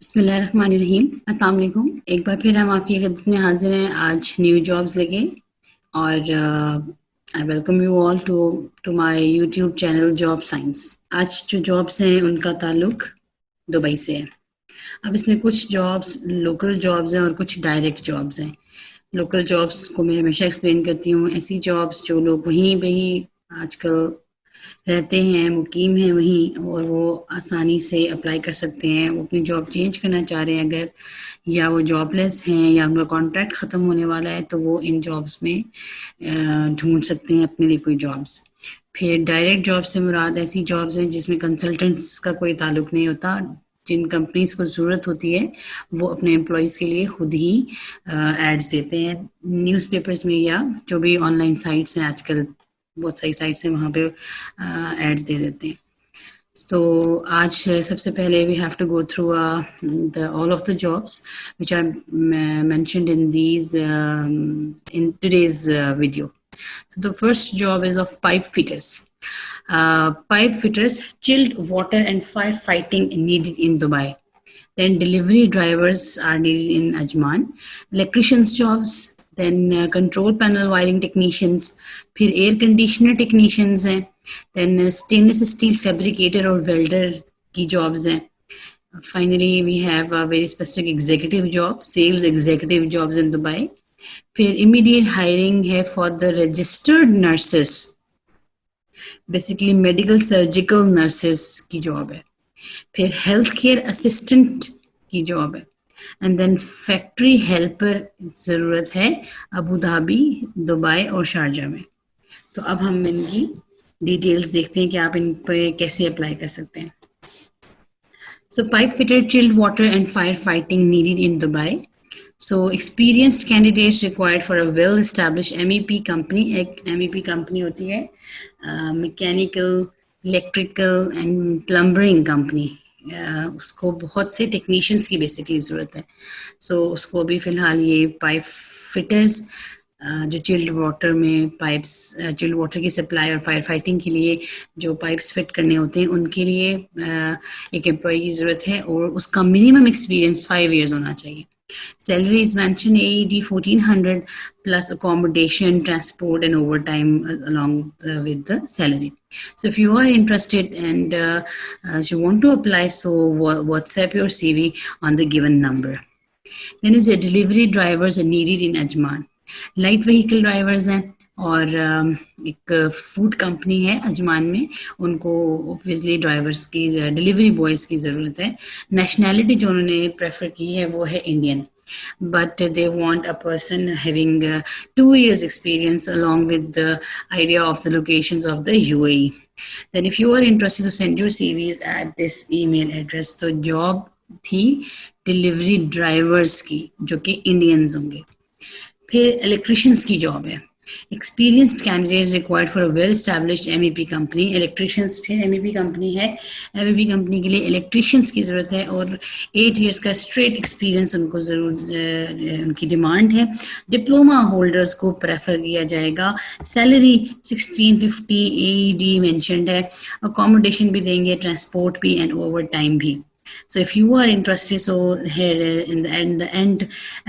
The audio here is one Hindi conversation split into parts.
बिस्मिल्लाहिर्रहमानिर्रहीम। अस्सलाम वालेकुम। एक बार फिर हम आपकी खिदमत में हाजिर हैं आज न्यू जॉब्स लेके। और I welcome you all to my YouTube channel job science. आज जो जॉब्स हैं उनका ताल्लुक दुबई से है। अब इसमें कुछ जॉब्स लोकल जॉब्स हैं और कुछ डायरेक्ट जॉब्स हैं। लोकल जॉब्स को मैं हमेशा एक्सप्लेन करती हूँ, ऐसी जॉब्स जो लोग वहीं पे ही आजकल रहते हैं, मुकीम हैं वहीं, और वो आसानी से अप्लाई कर सकते हैं। वो अपनी जॉब चेंज करना चाह रहे हैं अगर, या वो जॉबलेस हैं या उनका कॉन्ट्रैक्ट ख़त्म होने वाला है, तो वो इन जॉब्स में ढूंढ सकते हैं अपने लिए कोई जॉब्स। फिर डायरेक्ट जॉब से मुराद ऐसी जॉब्स हैं जिसमें कंसल्टेंट्स का कोई ताल्लुक नहीं होता। जिन कंपनीज को ज़रूरत होती है वो अपने एम्प्लॉयज़ के लिए खुद ही एड्स देते हैं न्यूज़पेपर्स में, या जो भी ऑनलाइन साइट्स हैं आजकल बहुत सारी साइट्स हैं वहाँ पे एड्स दे देते हैं। तो आज सबसे पहले we have to go through the all of the jobs which are mentioned in these in today's video. So the first job is of pipe fitters. Pipe fitters, chilled water and firefighting needed in Dubai. Then delivery drivers are needed in Ajman. Electricians jobs, then control panel wiring technicians, फिर air conditioner technicians हैं, then stainless steel fabricator और welder की jobs हैं. Finally, we have a very specific executive job, sales executive jobs in Dubai. फिर immediate hiring है for the registered nurses, basically medical surgical nurses की job है. फिर हेल्थ केयर असिस्टेंट की जॉब है. एंड देन फैक्ट्री हेल्पर ज़रूरत है अबू धाबी, दुबई और शारजा में. तो अब हम इनकी डिटेल्स देखते हैं कि आप इन पर कैसे अप्लाई कर सकते हैं. So pipe fitter, chilled water and fire fighting needed in Dubai. So experienced candidates required for a well-established MEP company. एक MEP company होती है mechanical, electrical and plumbing company. उसको बहुत से टेक्नीशियंस की बेसिकली ज़रूरत है. सो उसको अभी फ़िलहाल ये पाइप फिटर्स जो चिल्ड वाटर में पाइप्स, चिल्ड वाटर की सप्लाई और फायर फाइटिंग के लिए जो पाइप्स फिट करने होते हैं उनके लिए एक एम्प्लॉय की ज़रूरत है, और उसका मिनिमम एक्सपीरियंस 5 years होना चाहिए. Salary is mentioned AED 1400 plus accommodation, transport and overtime along with the salary. So if you are interested and you want to apply, so WhatsApp your CV on the given number. Then is a delivery drivers are needed in Ajman. Light vehicle drivers हैं, और एक फूड कंपनी है अजमान में, उनको ऑब्वियसली ड्राइवर्स की, डिलीवरी बॉयज़ की ज़रूरत है. नेशनैलिटी जो उन्होंने प्रेफर की है वो है Indian, but they want a person having 2 years experience along with the idea of the locations of the UAE. Then if you are interested to send your CVs at this email address. तो जॉब थी डिलीवरी ड्राइवर्स की जो कि इंडियंस होंगे. फिर इलेक्ट्रिशियंस की जॉब है. Experienced candidates required for a well established MEP company. Electricians फिर MEP कंपनी है. MEP कंपनी के लिए इलेक्ट्रिशियंस की ज़रूरत है और 8 years का स्ट्रेट एक्सपीरियंस उनको ज़रूर उनकी डिमांड है. डिप्लोमा होल्डर्स को प्रेफर किया जाएगा. सैलरी 1650 AED मेंशन्ड है. अकोमोडेशन भी देंगे, ट्रांसपोर्ट भी एंड ओवर टाइम भी. So if you are interested, so here at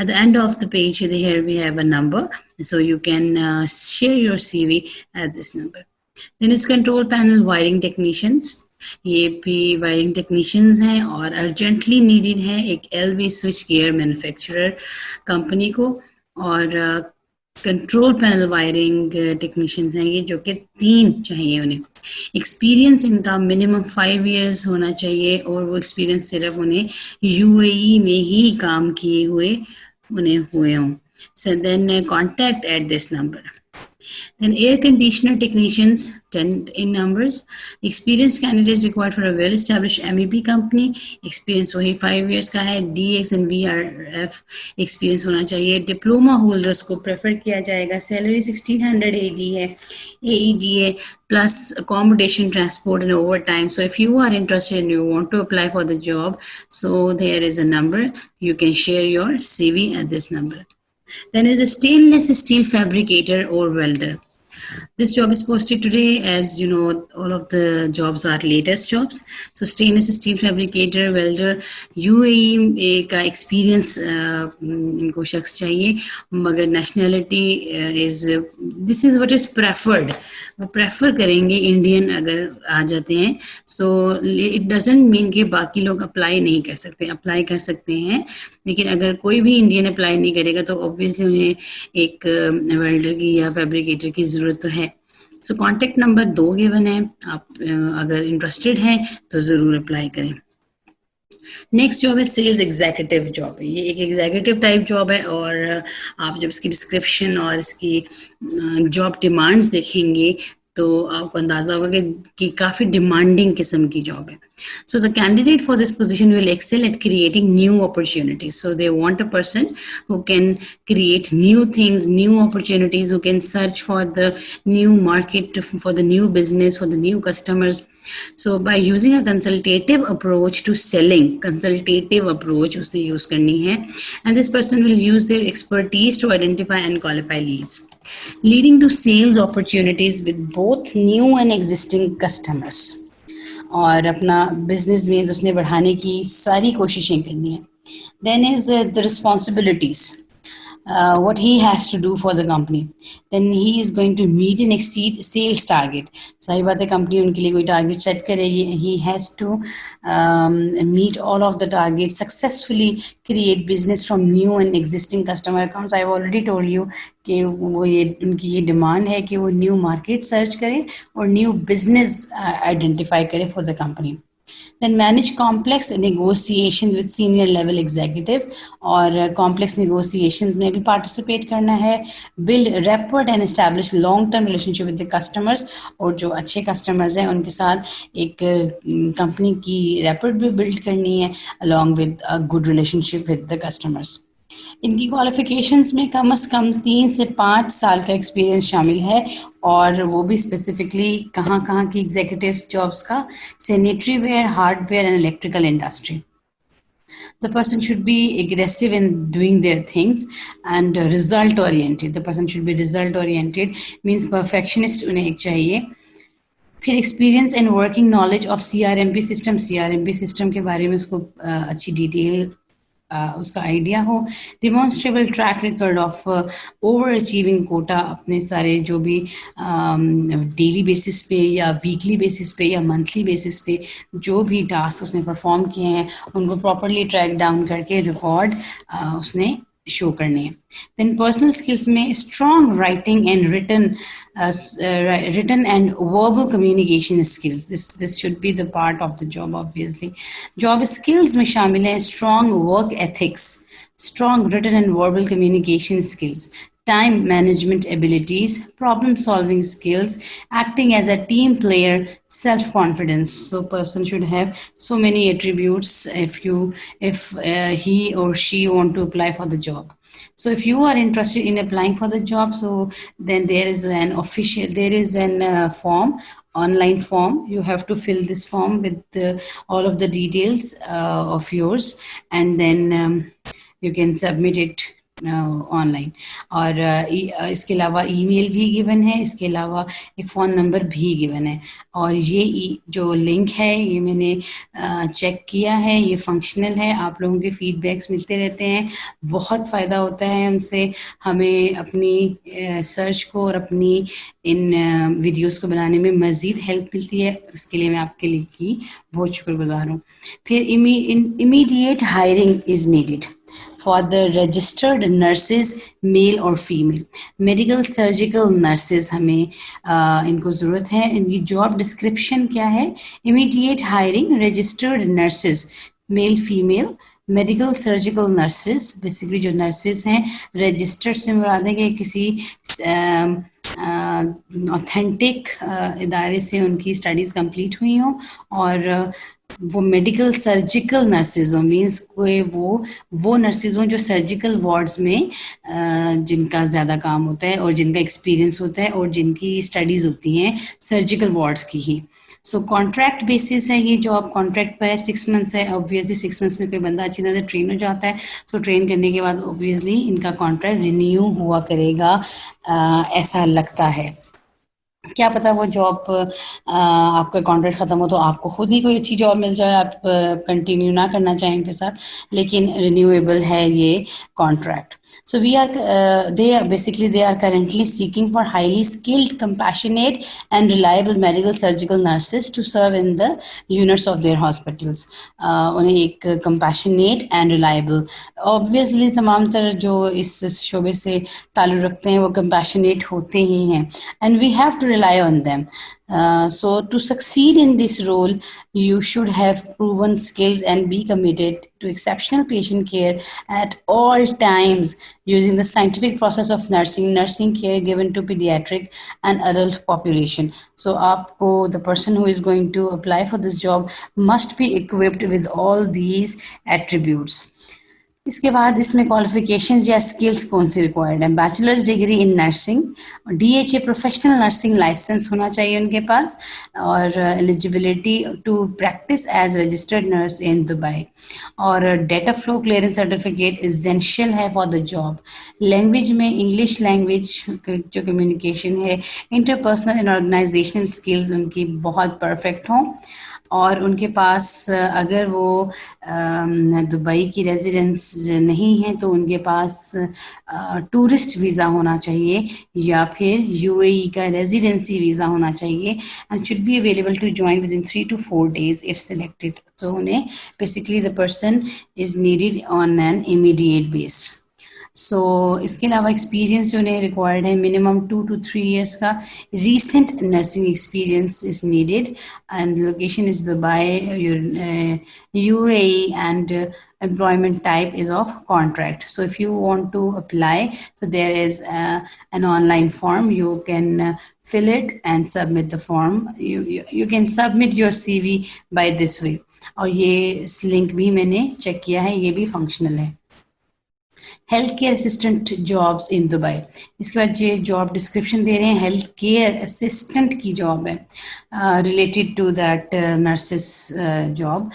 the end of the page here we have a number, so you can share your CV at this number. Then it's control panel wiring technicians. ये भी वायरिंग टेक्नीशियंस हैं और अर्जेंटली नीडेड है एक LV switch gear manufacturer company को, और कंट्रोल पैनल वायरिंग टेक्नीशियंस हैं ये, जो कि 3 चाहिए उन्हें. एक्सपीरियंस इनका मिनिमम 5 years होना चाहिए, और वो एक्सपीरियंस सिर्फ उन्हें UAE में ही काम किए हुए उन्हें हुए हों. So then contact at this number. Then air conditioner technicians, 10 in numbers. Experienced candidates required for a well-established MEP company. Experience वही 5 years का है. DX and VRF experience होना चाहिए. Diploma holders को prefer किया जाएगा. Salary 1600 AED है plus accommodation, transport and overtime. So if you are interested and you want to apply for the job, so there is a number. You can share your CV at this number. Then is a stainless steel fabricator or welder. This job is posted today. As you know, all of the jobs are latest jobs. So stainless steel fabricator, welder, UAE का experience इनको शख्स चाहिए, मगर nationality is this is what is preferred. वो prefer करेंगे इंडियन अगर आ जाते हैं. So it doesn't mean कि बाकी लोग अप्लाई नहीं कर सकते, अप्लाई कर सकते हैं, लेकिन अगर कोई भी इंडियन अप्लाई नहीं करेगा तो ऑब्वियसली उन्हें एक वेल्डर की या फैब्रिकेटर की ज़रूरत तो है. सो कॉन्टेक्ट नंबर 2 गिवन है, आप अगर इंटरेस्टेड हैं तो ज़रूर अप्लाई करें. नेक्स्ट जॉब है सेल्स एग्जीक्यूटिव जॉब. ये एक एग्जीक्यूटिव टाइप जॉब है और आप जब इसकी डिस्क्रिप्शन और इसकी जॉब डिमांड्स देखेंगे तो आपको अंदाजा होगा कि काफ़ी डिमांडिंग किस्म की जॉब है. So the candidate for this position will excel at creating new opportunities. So they want a person who can create new things, new opportunities, who can search for the new market, for the new business, for the new customers. So by using a consultative approach to selling, consultative approach उसने use करनी है, and this person will use their expertise to identify and qualify leads, leading to sales opportunities with both new and existing customers. और अपना बिजनेस में उसने बढ़ाने की सारी कोशिशें करनी है. Then is the responsibilities, what he has to do for the company. Then he is going to meet and exceed sales target. सही बात है, कंपनी उनके लिए कोई टारगेट सेट करेगी. He has to meet all of the targets, successfully create business from new and existing customer accounts. I've already told you कि वो ये उनकी ये डिमांड है कि वो न्यू मार्केट सर्च करें और न्यू बिजनेस आइडेंटिफाई करें for the company. Then manage complex negotiations with senior level executive, और complex negotiations में भी participate करना है. Build rapport and establish long term relationship with the customers, और जो अच्छे customers हैं उनके साथ एक कंपनी की rapport भी build करनी है along with a good relationship with the customers. इनकी क्वालिफिकेशंस में कम से कम 3 से 5 साल का एक्सपीरियंस शामिल है, और वो भी स्पेसिफिकली कहाँ की एग्जीक्यूटिव जॉब्स का, sanitary ware, hardware and electrical industry. The person should be aggressive in doing their things and result oriented. The person should be result oriented, means perfectionist उन्हें एक चाहिए. फिर experience and working knowledge of CRMP system. CRMP system के बारे में उसको अच्छी डिटेल उसका आइडिया हो. Demonstrable track record of over achieving quota, अपने सारे जो भी डेली बेसिस पे या वीकली बेसिस पे या मंथली बेसिस पे जो भी टास्क उसने परफॉर्म किए हैं उनको प्रॉपरली ट्रैक डाउन करके रिकॉर्ड उसने शो करने हैं. देन पर्सनल स्किल्स में strong writing and written and verbal communication skills. This should be the part of the job obviously. Job skills में शामिल है strong work ethics, strong written and verbal communication skills, time management abilities, problem solving skills, acting as a team player, self confidence. So person should have so many attributes if he or she want to apply for the job. So if you are interested in applying for the job, so then there is an form, online form. You have to fill this form with all of the details of yours, and then you can submit it online. और इसके अलावा ईमेल भी गिवन है, इसके अलावा एक फ़ोन नंबर भी गिवन है. और ये जो लिंक है ये मैंने चेक किया है, ये फंक्शनल है. आप लोगों के फीडबैक्स मिलते रहते हैं, बहुत फ़ायदा होता है उनसे. हमें अपनी सर्च को और अपनी इन वीडियोस को बनाने में मज़ीद हेल्प मिलती है. उसके लिए मैं आपके लिए की बहुत शुक्रगुजार हूँ. फिर immediate hiring is needed for the registered nurses, male or female. Medical surgical nurses हमें इनको ज़रूरत है. इनकी जॉब डिस्क्रिप्शन क्या है? Immediate hiring registered nurses, male female, medical surgical nurses. Basically जो नर्सेज हैं रजिस्टर्ड से मुराद है कि किसी ऑथेंटिक इदारे से उनकी स्टडीज़ कंप्लीट हुई हों, और वो मेडिकल सर्जिकल नर्सेज हो, मीन्स कोई वो नर्सेज हों जो सर्जिकल वार्ड्स में जिनका ज़्यादा काम होता है और जिनका एक्सपीरियंस होता है और जिनकी स्टडीज़ होती हैं सर्जिकल वार्ड्स की ही. सो कॉन्ट्रैक्ट बेसिस है ये जॉब, कॉन्ट्रैक्ट पर है. 6 मंथ्स है. ऑब्वियसली 6 मंथ्स में कोई बंदा अच्छी तरह से ट्रेन हो जाता है, तो ट्रेन करने के बाद ऑब्वियसली इनका कॉन्ट्रैक्ट रिन्यू हुआ करेगा, ऐसा लगता है. क्या पता वो जॉब आपका कॉन्ट्रैक्ट खत्म हो तो आपको खुद ही कोई अच्छी जॉब मिल जाए, आप कंटिन्यू ना करना चाहें उनके साथ, लेकिन रिन्यूएबल है ये contract. So they are currently seeking for highly skilled, compassionate, and reliable medical surgical nurses to serve in the units of their hospitals. उन्हें एक compassionate and reliable, obviously तमाम तरह जो इस शोबे से ताल्लुक़ रखते हैं वो compassionate होते ही हैं, and we have to rely on them. So to succeed in this role, you should have proven skills and be committed to exceptional patient care at all times using the scientific process of nursing care given to pediatric and adult population. So aapko, the person who is going to apply for this job must be equipped with all these attributes. इसके बाद इसमें क्वालिफिकेशंस या स्किल्स कौन सी रिक्वायर्ड है? Bachelor's degree in nursing, DHA professional nursing license होना चाहिए उनके पास, और eligibility to practice as registered nurse in Dubai, और data flow clearance certificate essential है फॉर द जॉब. लैंग्वेज में इंग्लिश लैंग्वेज जो कम्युनिकेशन है, इंटरपर्सनल एंड ऑर्गेनाइजेशनल स्किल्स उनकी बहुत परफेक्ट हों, और उनके पास अगर वो दुबई की रेजिडेंस नहीं है तो उनके पास टूरिस्ट वीज़ा होना चाहिए या फिर यूएई का रेजिडेंसी वीज़ा होना चाहिए, and should be available to join within 3 to 4 days if selected. तो उन्हें basically the person is needed on an immediate base. So इसके अलावा एक्सपीरियंस जो उन्हें रिक्वायर्ड है मिनिमम 2 to 3 years का recent nursing experience is needed, and location is Dubai, UAE, and employment type is of contract. So if you want to apply, so there is an online form, you can fill it and submit the form. You can submit your CV by this way. और ये इस लिंक भी मैंने चेक किया है, ये भी फंक्शनल है. Health care assistant jobs in Dubai. इसके बाद ये जॉब डिस्क्रिप्शन दे रहे हैं, हेल्थ केयर असिस्टेंट की जॉब है related to that nurses job.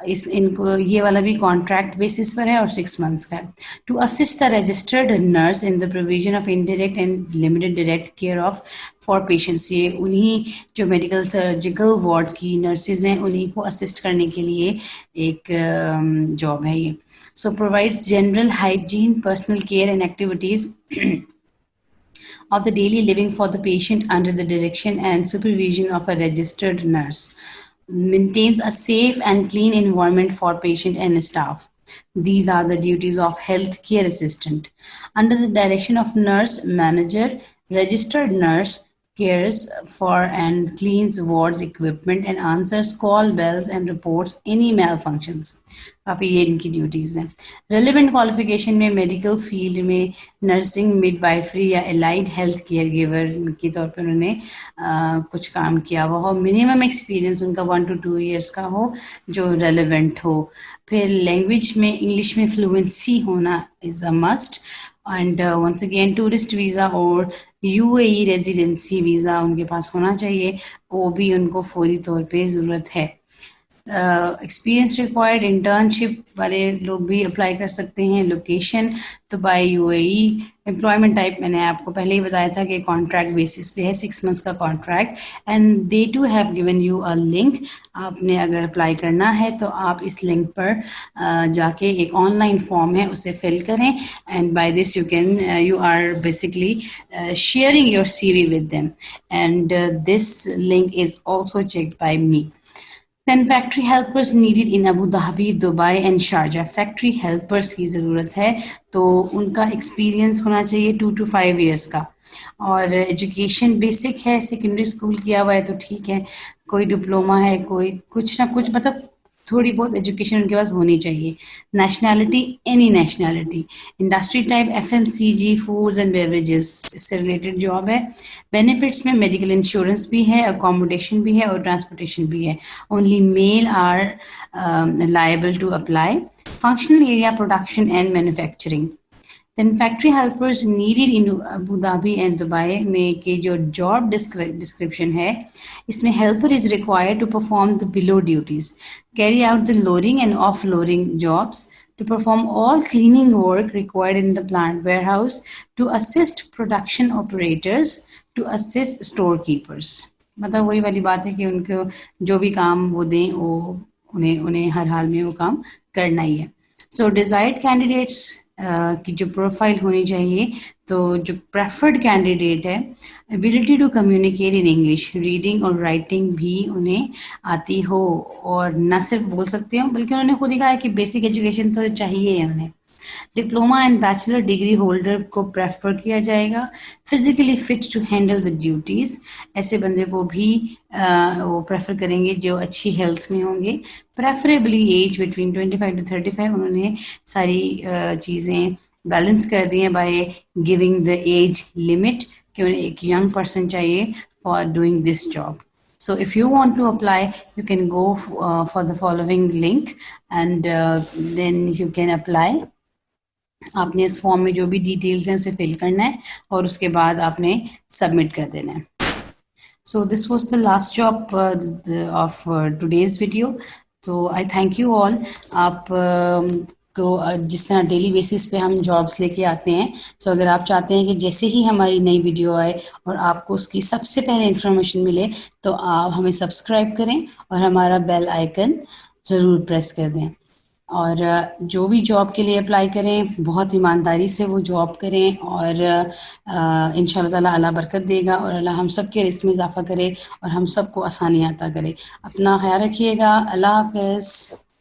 इनको ये वाला भी कॉन्ट्रैक्ट बेसिस पर है और 6 months का है. To assist the registered nurse in the provision of indirect and limited direct care of for patients. ये उन्हीं जो मेडिकल सर्जिकल वार्ड की नर्सेज हैं उन्हीं को असिस्ट करने के लिए एक जॉब है ये. So provides general hygiene, personal care and activities of the daily living for the patient under the direction and supervision of a registered nurse. Maintains a safe and clean environment for patient and staff. These are the duties of health care assistant. Under the direction of nurse manager, registered nurse cares for and cleans wards equipment and answers call bells and reports any malfunctions. काफ़ी ये इनकी ड्यूटीज़ हैं. रेलिवेंट क्वालिफिकेशन में मेडिकल फील्ड में नर्सिंग, मिडवाइफरी या एलाइड हेल्थ केयर गिवर के तौर पर उन्होंने कुछ काम किया हुआ हो. मिनिमम एक्सपीरियंस उनका 1 to 2 years का हो जो रेलिवेंट हो. फिर लैंग्वेज में इंग्लिश में फ्लुएंसी होना is a must, and once again tourist visa और UAE रेजिडेंसी वीज़ा उनके पास होना चाहिए, वो भी उनको फौरी तौर पे ज़रूरत है. एक्सपीरियंस रिक्वायर्ड, इंटर्नशिप वाले लोग भी अप्लाई कर सकते हैं. Location Dubai UAE. Employment type मैंने आपको पहले ही बताया था कि कॉन्ट्रैक्ट बेसिस पे है, 6 months का contract, and they to have given you a link. आपने अगर अप्लाई करना है तो आप इस लिंक पर जाके एक ऑनलाइन फॉर्म है उसे फिल करें, and by this you are basically sharing your CV with them, and this link is also checked by me. Then factory helpers needed in Abu Dhabi, Dubai and Sharjah. Factory helpers की ज़रूरत है तो उनका एक्सपीरियंस होना चाहिए 2 to 5 years का, और एजुकेशन बेसिक है, सेकेंडरी स्कूल किया हुआ है तो ठीक है, कोई डिप्लोमा है, कोई कुछ ना कुछ, मतलब थोड़ी बहुत एजुकेशन उनके पास होनी चाहिए. Nationality any nationality. Industry type FMCG, foods and beverages, इससे रिलेटेड जॉब है. बेनिफिट्स में मेडिकल इंश्योरेंस भी है, अकोमोडेशन भी है और ट्रांसपोर्टेशन भी है. Only male are liable to apply. Functional area production and manufacturing. Then factory helpers needed in Abu Dhabi and Dubai में के जो job description है, इसमें helper is required to perform the below duties: carry out the loading and offloading jobs, to perform all cleaning work required in the plant warehouse, to assist production operators, to assist store keepers. मतलब वही वाली बात है कि उनको जो भी काम वो दें वो उन्हें उन्हें हर हाल में वो काम करना ही है। सो डिजायर्ड कैंडिडेट्स की जो प्रोफाइल होनी चाहिए, तो जो प्रेफर्ड कैंडिडेट है, ability to communicate in English, reading और राइटिंग भी उन्हें आती हो, और न सिर्फ बोल सकते हो बल्कि उन्होंने खुद ही कहा है कि बेसिक एजुकेशन तो चाहिए है उन्हें। Diploma and bachelor degree holder को प्रेफर किया जाएगा। Physically fit to handle the duties, ऐसे बंदे को भी वो प्रेफर करेंगे जो अच्छी हेल्थ में होंगे। प्रेफरेबली एज बिटवीन 25 to 35, उन्होंने सारी चीज़ें बैलेंस कर दी हैं by giving the age limit कि उन्हें एक यंग पर्सन चाहिए for doing this job. So if you want to apply, you can go for the following link, and then you can apply. आपने इस फॉर्म में जो भी डिटेल्स हैं उसे फिल करना है और उसके बाद आपने सबमिट कर देना है. So this was the last job of today's video. तो आई थैंक यू ऑल. आप को जिस तरह डेली बेसिस पे हम जॉब्स लेके आते हैं, तो अगर आप चाहते हैं कि जैसे ही हमारी नई वीडियो आए और आपको उसकी सबसे पहले इंफॉर्मेशन मिले, तो आप हमें सब्सक्राइब करें और हमारा बेल आइकन ज़रूर प्रेस कर दें. और जो भी जॉब के लिए अप्लाई करें बहुत ईमानदारी से वो जॉब करें, और इंशाल्लाह ताला अल्लाह बरकत देगा और अल्लाह हम सब के रिस्क में इजाफा करे और हम सबको आसानी अता करे. अपना ख्याल रखिएगा. अल्लाह हाफ़िज़.